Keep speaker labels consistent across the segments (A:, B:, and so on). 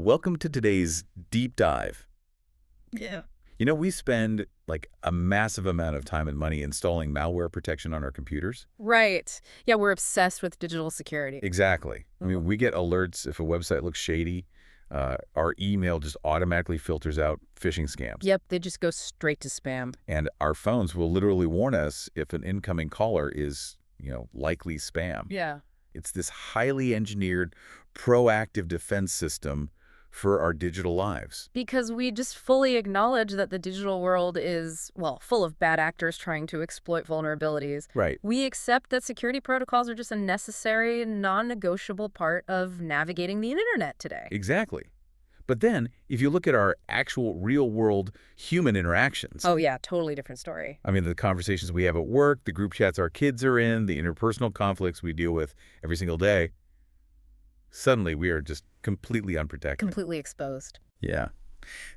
A: Welcome to today's deep dive.
B: Yeah.
A: We spend like a massive amount of time and money installing malware protection on our computers.
B: Right. Yeah, we're obsessed with digital security.
A: Exactly. I mean, we get alerts if a website looks shady. Our email just automatically filters out phishing scams.
B: Yep, they just go straight to spam.
A: And our phones will literally warn us if an incoming caller is, likely spam.
B: Yeah.
A: It's this highly engineered, proactive defense system for our digital lives.
B: Because we just fully acknowledge that the digital world is, well, full of bad actors trying to exploit vulnerabilities.
A: Right.
B: We accept that security protocols are just a necessary, non-negotiable part of navigating the internet today.
A: Exactly. But then, if you look at our actual real-world human interactions,
B: Oh, yeah, totally different story.
A: I mean, the conversations we have at work, the group chats our kids are in, the interpersonal conflicts we deal with every single day, suddenly we are just completely unprotected.
B: Completely exposed.
A: Yeah.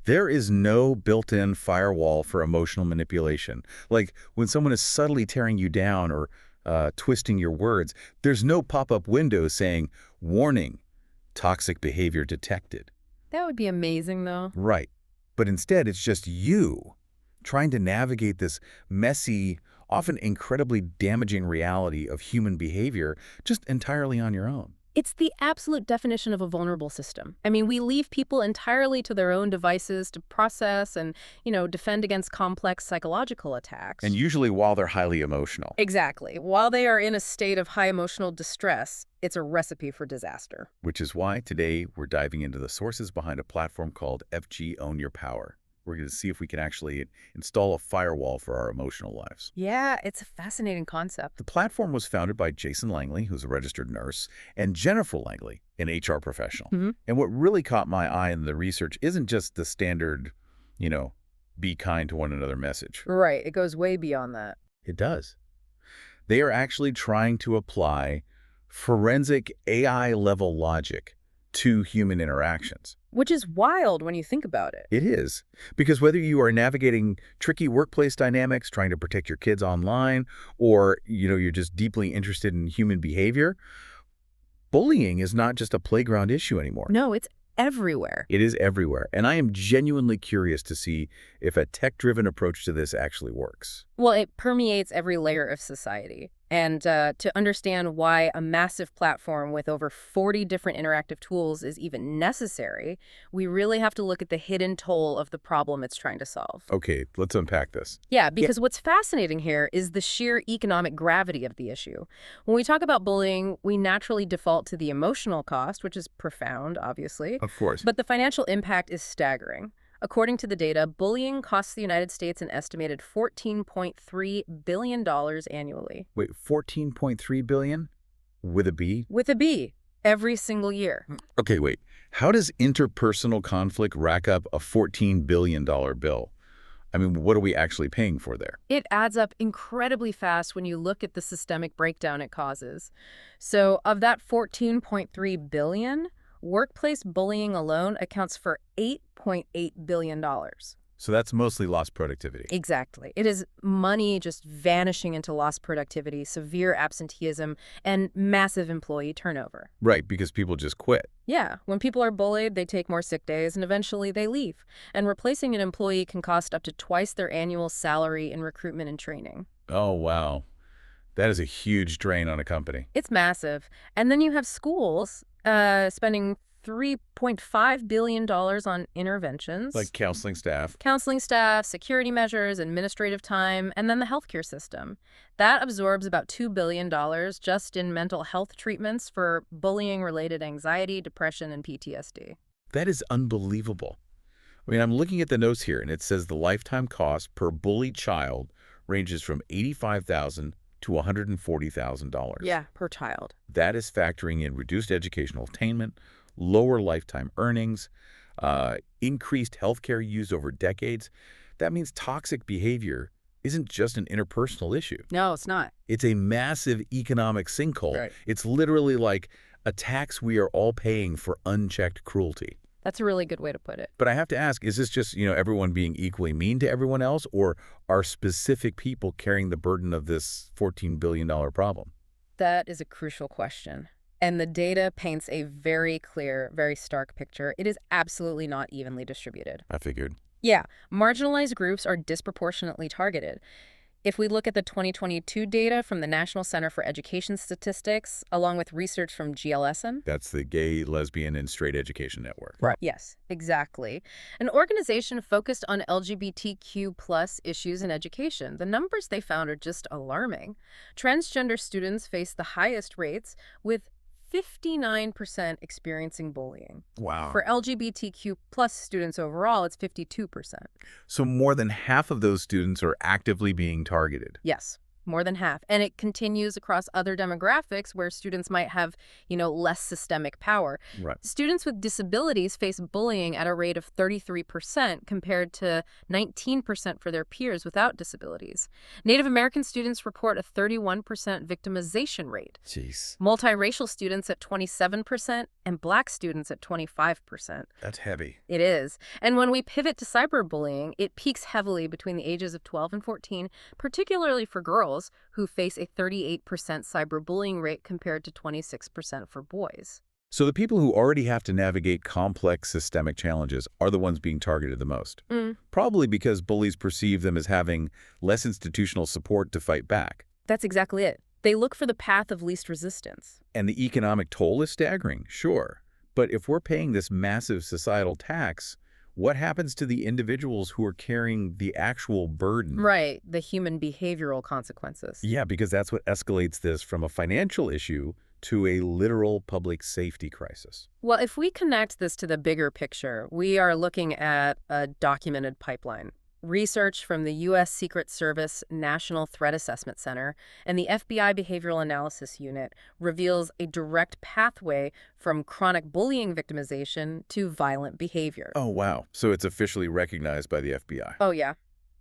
A: There is no built-in firewall for emotional manipulation. Like when someone is subtly tearing you down or twisting your words, there's no pop-up window saying, "Warning, toxic behavior detected."
B: That would be amazing, though.
A: Right. But instead, it's just you trying to navigate this messy, often incredibly damaging reality of human behavior just entirely on your own.
B: It's the absolute definition of a vulnerable system. I mean, we leave people entirely to their own devices to process and, defend against complex psychological attacks.
A: And usually while they're highly emotional.
B: Exactly. While they are in a state of high emotional distress, it's a recipe for disaster.
A: Which is why today we're diving into the sources behind a platform called FG Own Your Power. We're going to see if we can actually install a firewall for our emotional lives.
B: Yeah, it's a fascinating concept.
A: The platform was founded by Jason Langley, who's a registered nurse, and Jennifer Langley, an HR professional. And what really caught my eye in the research isn't just the standard, be kind to one another message.
B: Right. It goes way beyond that.
A: It does. They are actually trying to apply forensic AI-level logic to human interactions.
B: Which is wild when you think about it.
A: It is. Because whether you are navigating tricky workplace dynamics, trying to protect your kids online, or, you're just deeply interested in human behavior, bullying is not just a playground issue anymore.
B: No, it's everywhere.
A: It is everywhere. And I am genuinely curious to see if a tech-driven approach to this actually works.
B: Well, it permeates every layer of society. And to understand why a massive platform with over 40 different interactive tools is even necessary, we really have to look at the hidden toll of the problem it's trying to solve.
A: Okay, let's unpack this.
B: Yeah, because what's fascinating here is the sheer economic gravity of the issue. When we talk about bullying, we naturally default to the emotional cost, which is profound, obviously.
A: Of course.
B: But the financial impact is staggering. According to the data, bullying costs the United States an estimated $14.3 billion annually.
A: Wait, 14.3 billion? With a B?
B: With a B, every single year.
A: Okay, wait. How does interpersonal conflict rack up a $14 billion bill? I mean, what are we actually paying for there?
B: It adds up incredibly fast when you look at the systemic breakdown it causes. So of that $14.3 billion, workplace bullying alone accounts for $8.8 billion.
A: So that's mostly lost productivity.
B: Exactly. It is money just vanishing into lost productivity, severe absenteeism, and massive employee turnover.
A: Right, because people just quit.
B: Yeah, when people are bullied, they take more sick days and eventually they leave. And replacing an employee can cost up to twice their annual salary in recruitment and training.
A: Oh, wow. That is a huge drain on a company.
B: It's massive. And then you have schools spending $3.5 billion on interventions.
A: Like counseling staff,
B: Security measures, administrative time, and then the healthcare system. That absorbs about $2 billion just in mental health treatments for bullying-related anxiety, depression, and PTSD.
A: That is unbelievable. I mean, I'm looking at the notes here, and it says the lifetime cost per bullied child ranges from $85,000 to $140,000.
B: Yeah, per child.
A: That is factoring in reduced educational attainment, lower lifetime earnings, increased healthcare use over decades. That means toxic behavior isn't just an interpersonal issue.
B: No, it's not.
A: It's a massive economic sinkhole.
B: Right.
A: It's literally like a tax we are all paying for unchecked cruelty.
B: That's a really good way to put it.
A: But I have to ask, is this just, everyone being equally mean to everyone else, or are specific people carrying the burden of this $14 billion problem?
B: That is a crucial question. And the data paints a very clear, very stark picture. It is absolutely not evenly distributed.
A: I figured.
B: Yeah, marginalized groups are disproportionately targeted. If we look at the 2022 data from the National Center for Education Statistics, along with research from GLSN.
A: That's the Gay, Lesbian, and Straight Education Network.
B: Right. Yes, exactly. An organization focused on LGBTQ plus issues in education. The numbers they found are just alarming. Transgender students face the highest rates, with 59% experiencing bullying.
A: Wow.
B: For LGBTQ plus students overall, it's 52%.
A: So more than half of those students are actively being targeted.
B: Yes, more than half. And it continues across other demographics where students might have, less systemic power.
A: Right.
B: Students with disabilities face bullying at a rate of 33% compared to 19% for their peers without disabilities. Native American students report a 31% victimization rate.
A: Jeez.
B: Multiracial students at 27% and Black students at 25%.
A: That's heavy.
B: It is. And when we pivot to cyberbullying, it peaks heavily between the ages of 12 and 14, particularly for girls, who face a 38% cyberbullying rate compared to 26% for boys.
A: So the people who already have to navigate complex systemic challenges are the ones being targeted the most. Probably because bullies perceive them as having less institutional support to fight back.
B: That's exactly it. They look for the path of least resistance.
A: And the economic toll is staggering, sure. But if we're paying this massive societal tax, what happens to the individuals who are carrying the actual burden?
B: Right, the human behavioral consequences.
A: Yeah, because that's what escalates this from a financial issue to a literal public safety crisis.
B: Well, if we connect this to the bigger picture, we are looking at a documented pipeline. Research from the U.S. Secret Service National Threat Assessment Center and the FBI Behavioral Analysis Unit reveals a direct pathway from chronic bullying victimization to violent behavior.
A: Oh, wow. So it's officially recognized by the FBI.
B: Oh, yeah.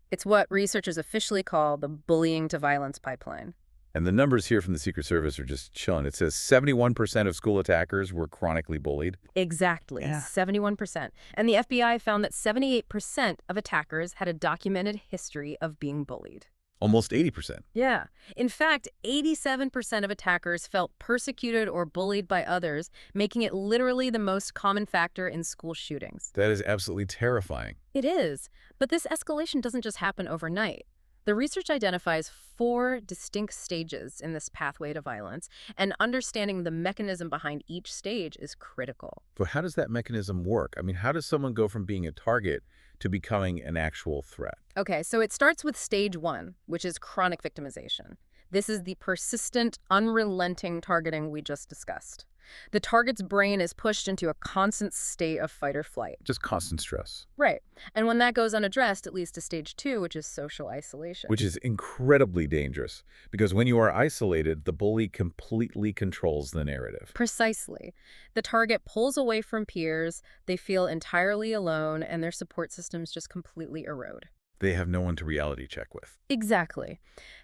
B: It's what researchers officially call the bullying to violence pipeline.
A: And the numbers here from the Secret Service are just chilling. It says 71% of school attackers were chronically bullied.
B: Exactly,
A: Yeah.
B: 71%. And the FBI found that 78% of attackers had a documented history of being bullied.
A: Almost 80%.
B: Yeah. In fact, 87% of attackers felt persecuted or bullied by others, making it literally the most common factor in school shootings.
A: That is absolutely terrifying.
B: It is. But this escalation doesn't just happen overnight. The research identifies 4 distinct stages in this pathway to violence, and understanding the mechanism behind each stage is critical.
A: But how does that mechanism work? I mean, how does someone go from being a target to becoming an actual threat?
B: Okay, so it starts with stage 1, which is chronic victimization. This is the persistent, unrelenting targeting we just discussed. The target's brain is pushed into a constant state of fight or flight.
A: Just constant stress.
B: Right. And when that goes unaddressed, it leads to stage 2, which is social isolation.
A: Which is incredibly dangerous, because when you are isolated, the bully completely controls the narrative.
B: Precisely. The target pulls away from peers, they feel entirely alone, and their support systems just completely erode.
A: They have no one to reality check with.
B: Exactly.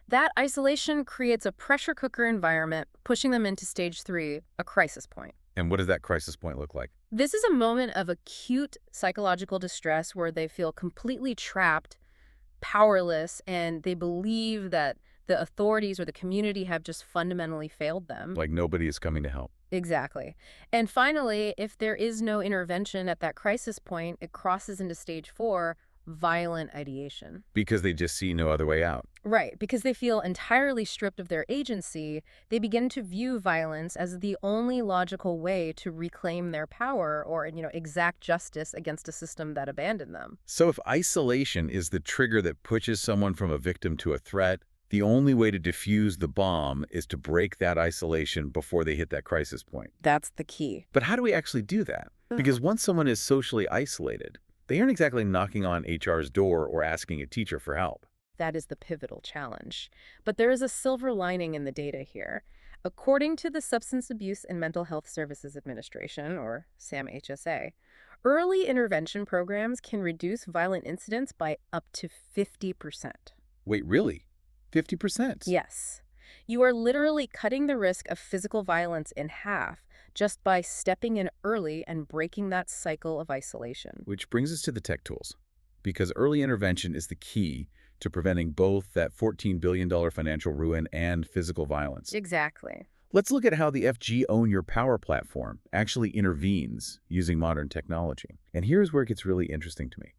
B: That isolation creates a pressure cooker environment, pushing them into stage 3, a crisis point.
A: And what does that crisis point look like?
B: This is a moment of acute psychological distress where they feel completely trapped, powerless, and they believe that the authorities or the community have just fundamentally failed them.
A: Like nobody is coming to help.
B: Exactly. And finally, if there is no intervention at that crisis point, it crosses into stage 4, violent ideation.
A: Because they just see no other way out.
B: Right. Because they feel entirely stripped of their agency, they begin to view violence as the only logical way to reclaim their power or, exact justice against a system that abandoned them.
A: So if isolation is the trigger that pushes someone from a victim to a threat, the only way to defuse the bomb is to break that isolation before they hit that crisis point.
B: That's the key.
A: But how do we actually do that? Because once someone is socially isolated, they aren't exactly knocking on HR's door or asking a teacher for help.
B: That is the pivotal challenge. But there is a silver lining in the data here. According to the Substance Abuse and Mental Health Services Administration, or SAMHSA, early intervention programs can reduce violent incidents by up to 50%.
A: Wait, really? 50%?
B: Yes. You are literally cutting the risk of physical violence in half just by stepping in early and breaking that cycle of isolation.
A: Which brings us to the tech tools. Because early intervention is the key to preventing both that $14 billion financial ruin and physical violence.
B: Exactly.
A: Let's look at how the FG Own Your Power platform actually intervenes using modern technology. And here's where it gets really interesting to me.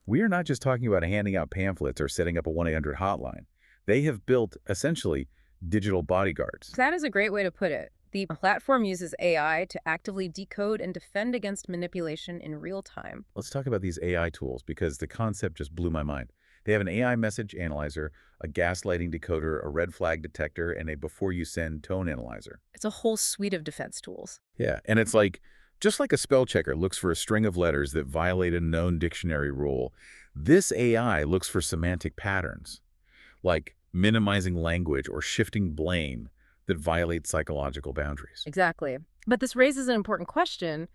A: We are not just talking about handing out pamphlets or setting up a 1-800 hotline. They have built, essentially, digital bodyguards.
B: That is a great way to put it. The platform uses AI to actively decode and defend against manipulation in real time.
A: Let's talk about these AI tools because the concept just blew my mind. They have an AI message analyzer, a gaslighting decoder, a red flag detector, and a before-you-send tone analyzer.
B: It's a whole suite of defense tools.
A: Yeah, and it's like, just like a spell checker looks for a string of letters that violate a known dictionary rule, this AI looks for semantic patterns, like minimizing language or shifting blame that violate psychological boundaries.
B: Exactly. But this raises an important question.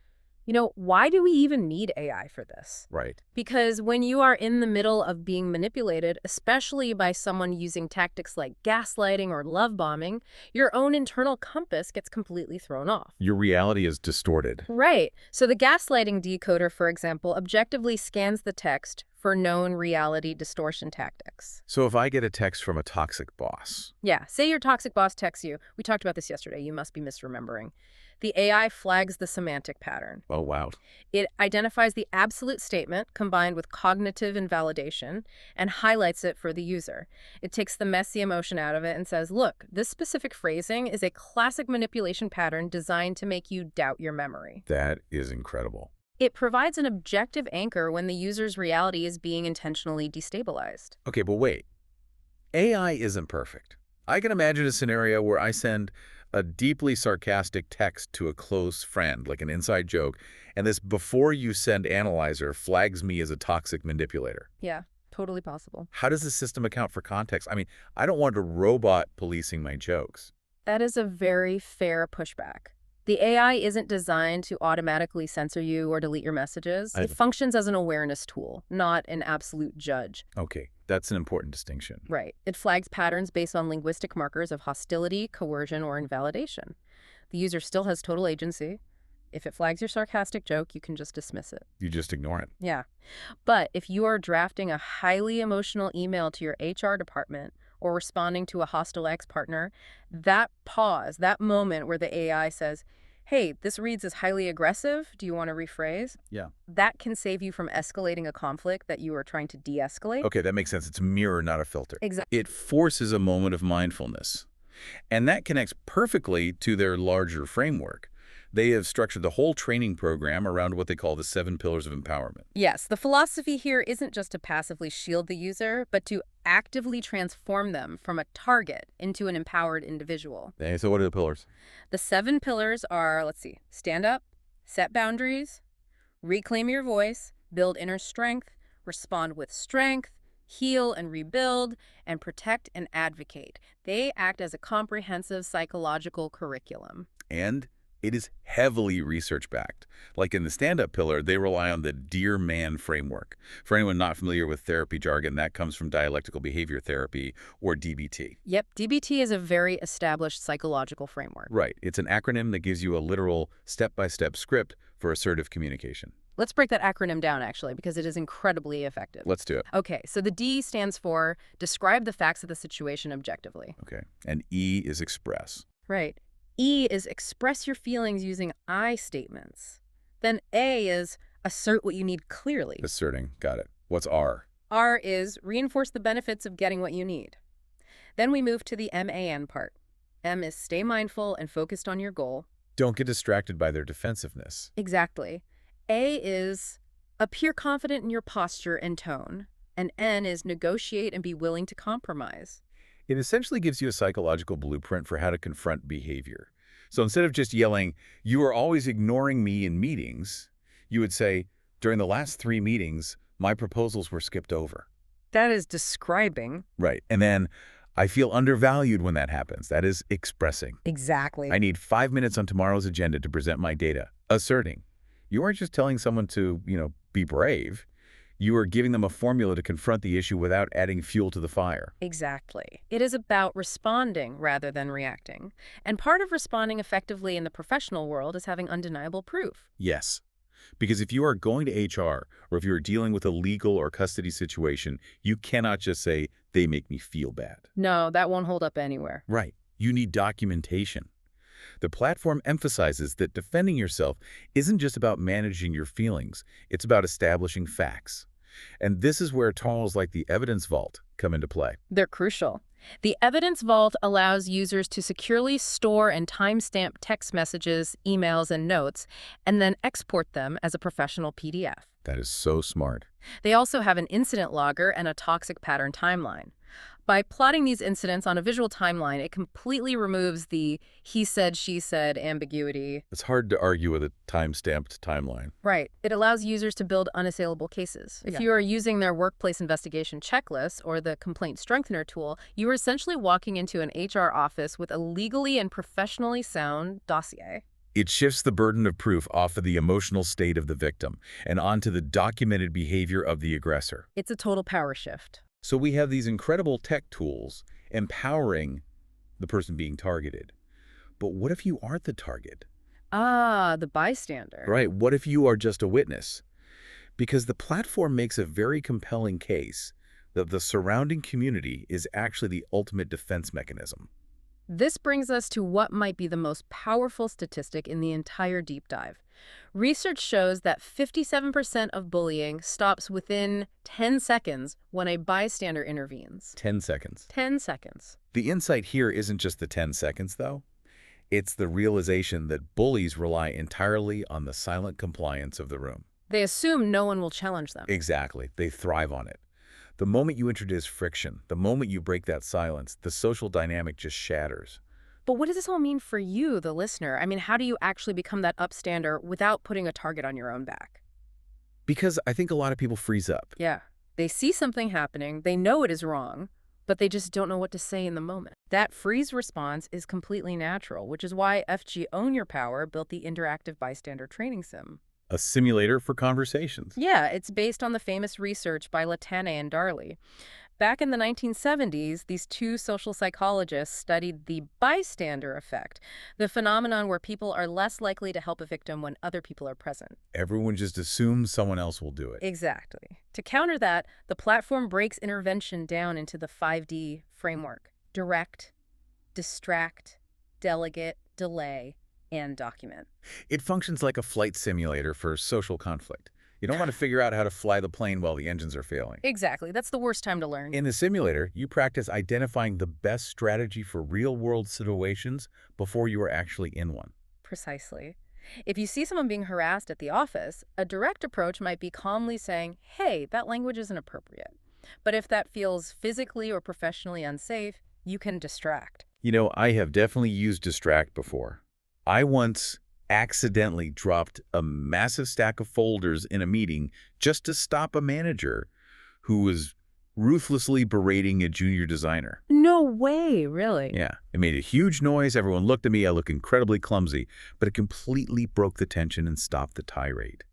B: Why do we even need AI for this?
A: Right.
B: Because when you are in the middle of being manipulated, especially by someone using tactics like gaslighting or love bombing, your own internal compass gets completely thrown off.
A: Your reality is distorted.
B: Right. So the gaslighting decoder, for example, objectively scans the text for known reality distortion tactics.
A: So if I get a text from a toxic boss.
B: Yeah, say your toxic boss texts you. We talked about this yesterday. You must be misremembering. The AI flags the semantic pattern.
A: Oh, wow.
B: It identifies the absolute statement combined with cognitive invalidation and highlights it for the user. It takes the messy emotion out of it and says, look, this specific phrasing is a classic manipulation pattern designed to make you doubt your memory.
A: That is incredible.
B: It provides an objective anchor when the user's reality is being intentionally destabilized.
A: Okay, but wait. AI isn't perfect. I can imagine a scenario where I send a deeply sarcastic text to a close friend, like an inside joke, and this before-you-send analyzer flags me as a toxic manipulator.
B: Yeah, totally possible.
A: How does the system account for context? I mean, I don't want a robot policing my jokes.
B: That is a very fair pushback. The AI isn't designed to automatically censor you or delete your messages. It functions as an awareness tool, not an absolute judge.
A: Okay, that's an important distinction.
B: Right. It flags patterns based on linguistic markers of hostility, coercion, or invalidation. The user still has total agency. If it flags your sarcastic joke, you can just dismiss it.
A: You just ignore it.
B: Yeah. But if you are drafting a highly emotional email to your HR department or responding to a hostile ex-partner, that pause, that moment where the AI says, hey, this reads as highly aggressive, do you want to rephrase?
A: Yeah.
B: That can save you from escalating a conflict that you are trying to de-escalate.
A: Okay, that makes sense. It's a mirror, not a filter.
B: Exactly.
A: It forces a moment of mindfulness. And that connects perfectly to their larger framework. They have structured the whole training program around what they call the 7 pillars of empowerment.
B: Yes, the philosophy here isn't just to passively shield the user, but to actively transform them from a target into an empowered individual.
A: Okay, so what are the pillars?
B: The 7 pillars are, stand up, set boundaries, reclaim your voice, build inner strength, respond with strength, heal and rebuild, and protect and advocate. They act as a comprehensive psychological curriculum.
A: And it is heavily research-backed. Like in the stand-up pillar, they rely on the Dear Man framework. For anyone not familiar with therapy jargon, that comes from dialectical behavior therapy, or DBT.
B: Yep, DBT is a very established psychological framework.
A: Right. It's an acronym that gives you a literal step-by-step script for assertive communication.
B: Let's break that acronym down, actually, because it is incredibly effective.
A: Let's do it.
B: Okay, so the D stands for describe the facts of the situation objectively.
A: Okay. And E is express.
B: Right. E is express your feelings using I statements. Then A is assert what you need clearly.
A: Asserting. Got it. What's R?
B: R is reinforce the benefits of getting what you need. Then we move to the MAN part. M is stay mindful and focused on your goal.
A: Don't get distracted by their defensiveness.
B: Exactly. A is appear confident in your posture and tone. And N is negotiate and be willing to compromise.
A: It essentially gives you a psychological blueprint for how to confront behavior. So instead of just yelling, you are always ignoring me in meetings, you would say, during the last 3 meetings, my proposals were skipped over.
B: That is describing.
A: Right. And then, I feel undervalued when that happens. That is expressing.
B: Exactly.
A: I need 5 minutes on tomorrow's agenda to present my data. Asserting. You aren't just telling someone to, be brave. You are giving them a formula to confront the issue without adding fuel to the fire.
B: Exactly. It is about responding rather than reacting. And part of responding effectively in the professional world is having undeniable proof.
A: Yes. Because if you are going to HR or if you are dealing with a legal or custody situation, you cannot just say, they make me feel bad.
B: No, that won't hold up anywhere.
A: Right. You need documentation. The platform emphasizes that defending yourself isn't just about managing your feelings, it's about establishing facts. And this is where tools like the evidence vault come into play.
B: They're crucial. The evidence vault allows users to securely store and timestamp text messages, emails, and notes, and then export them as a professional PDF.
A: That is so smart.
B: They also have an incident logger and a toxic pattern timeline. By plotting these incidents on a visual timeline, it completely removes the he said, she said ambiguity.
A: It's hard to argue with a time-stamped timeline.
B: Right. It allows users to build unassailable cases. If you are using their workplace investigation checklist or the complaint strengthener tool, you are essentially walking into an HR office with a legally and professionally sound dossier.
A: It shifts the burden of proof off of the emotional state of the victim and onto the documented behavior of the aggressor.
B: It's a total power shift.
A: So we have these incredible tech tools empowering the person being targeted. But what if you aren't the target?
B: Ah, the bystander.
A: Right, what if you are just a witness? Because the platform makes a very compelling case that the surrounding community is actually the ultimate defense mechanism.
B: This brings us to what might be the most powerful statistic in the entire deep dive. Research shows that 57% of bullying stops within 10 seconds when a bystander intervenes.
A: 10 seconds.
B: 10 seconds.
A: The insight here isn't just the 10 seconds, though. It's the realization that bullies rely entirely on the silent compliance of the room.
B: They assume no one will challenge them.
A: Exactly. They thrive on it. The moment you introduce friction, the moment you break that silence, the social dynamic just shatters.
B: But what does this all mean for you, the listener? I mean, how do you actually become that upstander without putting a target on your own back?
A: Because I think a lot of people freeze up.
B: Yeah. They see something happening, they know it is wrong, but they just don't know what to say in the moment. That freeze response is completely natural, which is why FG Own Your Power built the Interactive Bystander Training Sim.
A: A simulator for conversations.
B: Yeah, it's based on the famous research by Latane and Darley. Back in the 1970s, these two social psychologists studied the bystander effect, the phenomenon where people are less likely to help a victim when other people are present.
A: Everyone just assumes someone else will do it.
B: Exactly. To counter that, the platform breaks intervention down into the 5D framework: direct, distract, delegate, delay, and document.
A: It functions like a flight simulator for social conflict. You don't want to figure out how to fly the plane while the engines are failing.
B: Exactly. That's the worst time to learn.
A: In the simulator, you practice identifying the best strategy for real-world situations before you are actually in one.
B: Precisely. If you see someone being harassed at the office, a direct approach might be calmly saying, hey, that language isn't appropriate. But if that feels physically or professionally unsafe, you can distract.
A: You know, I have definitely used distract before. I once accidentally dropped a massive stack of folders in a meeting just to stop a manager who was ruthlessly berating a junior designer.
B: No way, really?
A: Yeah, it made a huge noise. Everyone looked at me. I looked incredibly clumsy, but it completely broke the tension and stopped the tirade.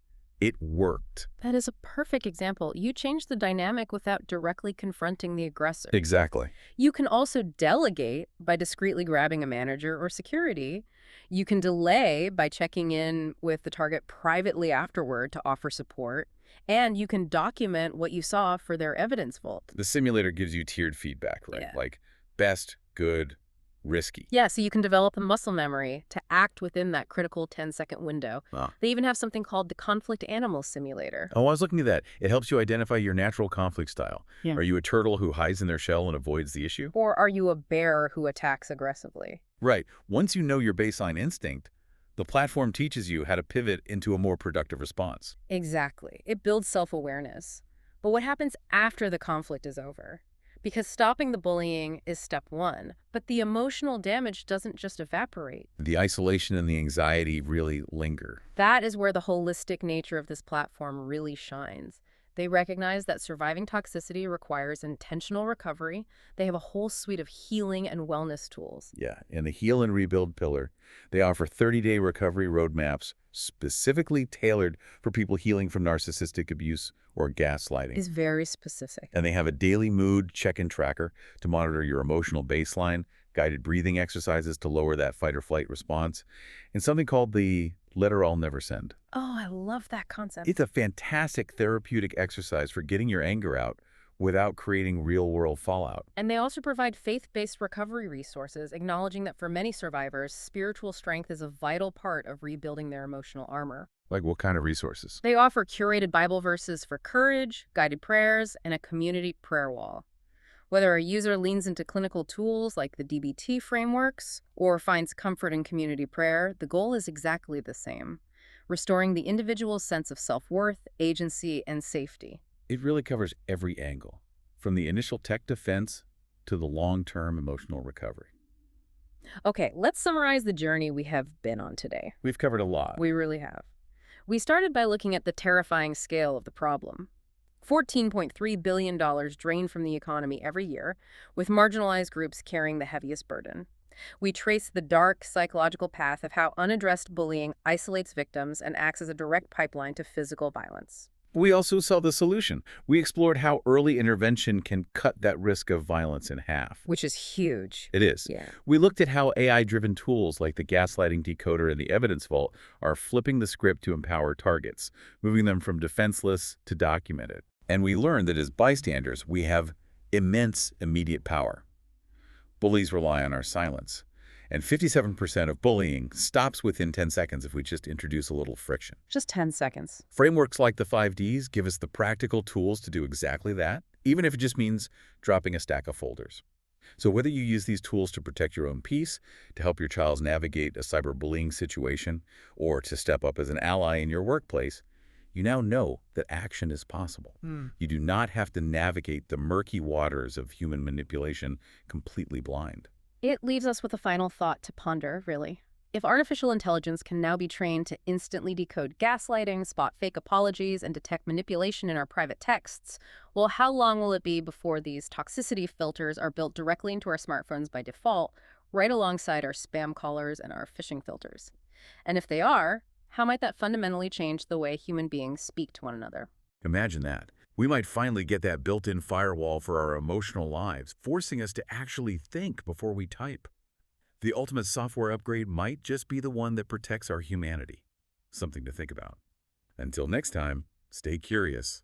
A: It worked.
B: That is a perfect example. You changed the dynamic without directly confronting the aggressor.
A: Exactly.
B: You can also delegate by discreetly grabbing a manager or security. You can delay by checking in with the target privately afterward to offer support. And you can document what you saw for their evidence vault.
A: The simulator gives you tiered feedback, right?
B: Yeah.
A: Like best, good, risky.
B: Yeah, so you can develop a muscle memory to act within that critical 10-second window.
A: Ah.
B: They even have something called the Conflict Animal Simulator.
A: Oh, I was looking at that. It helps you identify your natural conflict style.
B: Yeah.
A: Are you a turtle who hides in their shell and avoids the issue?
B: Or are you a bear who attacks aggressively?
A: Right. Once you know your baseline instinct, the platform teaches you how to pivot into a more productive response.
B: Exactly. It builds self-awareness. But what happens after the conflict is over? Because stopping the bullying is step one, but the emotional damage doesn't just evaporate.
A: The isolation and the anxiety really linger.
B: That is where the holistic nature of this platform really shines. They recognize that surviving toxicity requires intentional recovery. They have a whole suite of healing and wellness tools.
A: Yeah, in the Heal and Rebuild pillar, they offer 30-day recovery roadmaps specifically tailored for people healing from narcissistic abuse or gaslighting.
B: Is very specific.
A: And they have a daily mood check-in tracker to monitor your emotional baseline, guided breathing exercises to lower that fight or flight response, and something called the Letter I'll Never Send.
B: Oh, I love that concept.
A: It's a fantastic therapeutic exercise for getting your anger out without creating real-world fallout.
B: And they also provide faith-based recovery resources, acknowledging that for many survivors, spiritual strength is a vital part of rebuilding their emotional armor.
A: Like what kind of resources?
B: They offer curated Bible verses for courage, guided prayers, and a community prayer wall. Whether a user leans into clinical tools like the DBT frameworks or finds comfort in community prayer, the goal is exactly the same: restoring the individual's sense of self-worth, agency, and safety.
A: It really covers every angle, from the initial tech defense to the long-term emotional recovery.
B: Okay, let's summarize the journey we have been on today.
A: We've covered a lot.
B: We really have. We started by looking at the terrifying scale of the problem. $14.3 billion drained from the economy every year, with marginalized groups carrying the heaviest burden. We traced the dark psychological path of how unaddressed bullying isolates victims and acts as a direct pipeline to physical violence.
A: We also saw the solution. We explored how early intervention can cut that risk of violence in half.
B: Which is huge.
A: It is.
B: Yeah.
A: We looked at how AI-driven tools like the gaslighting decoder and the evidence vault are flipping the script to empower targets, moving them from defenseless to documented. And we learned that as bystanders, we have immense immediate power. Bullies rely on our silence. And 57% of bullying stops within 10 seconds if we just introduce a little friction.
B: Just 10 seconds.
A: Frameworks like the 5Ds give us the practical tools to do exactly that, even if it just means dropping a stack of folders. So whether you use these tools to protect your own peace, to help your child navigate a cyberbullying situation, or to step up as an ally in your workplace, you now know that action is possible. You do not have to navigate the murky waters of human manipulation completely blind.
B: It leaves us with a final thought to ponder, really. If artificial intelligence can now be trained to instantly decode gaslighting, spot fake apologies, and detect manipulation in our private texts, well, how long will it be before these toxicity filters are built directly into our smartphones by default, right alongside our spam callers and our phishing filters? And if they are, how might that fundamentally change the way human beings speak to one another?
A: Imagine that. We might finally get that built-in firewall for our emotional lives, forcing us to actually think before we type. The ultimate software upgrade might just be the one that protects our humanity. Something to think about. Until next time, stay curious.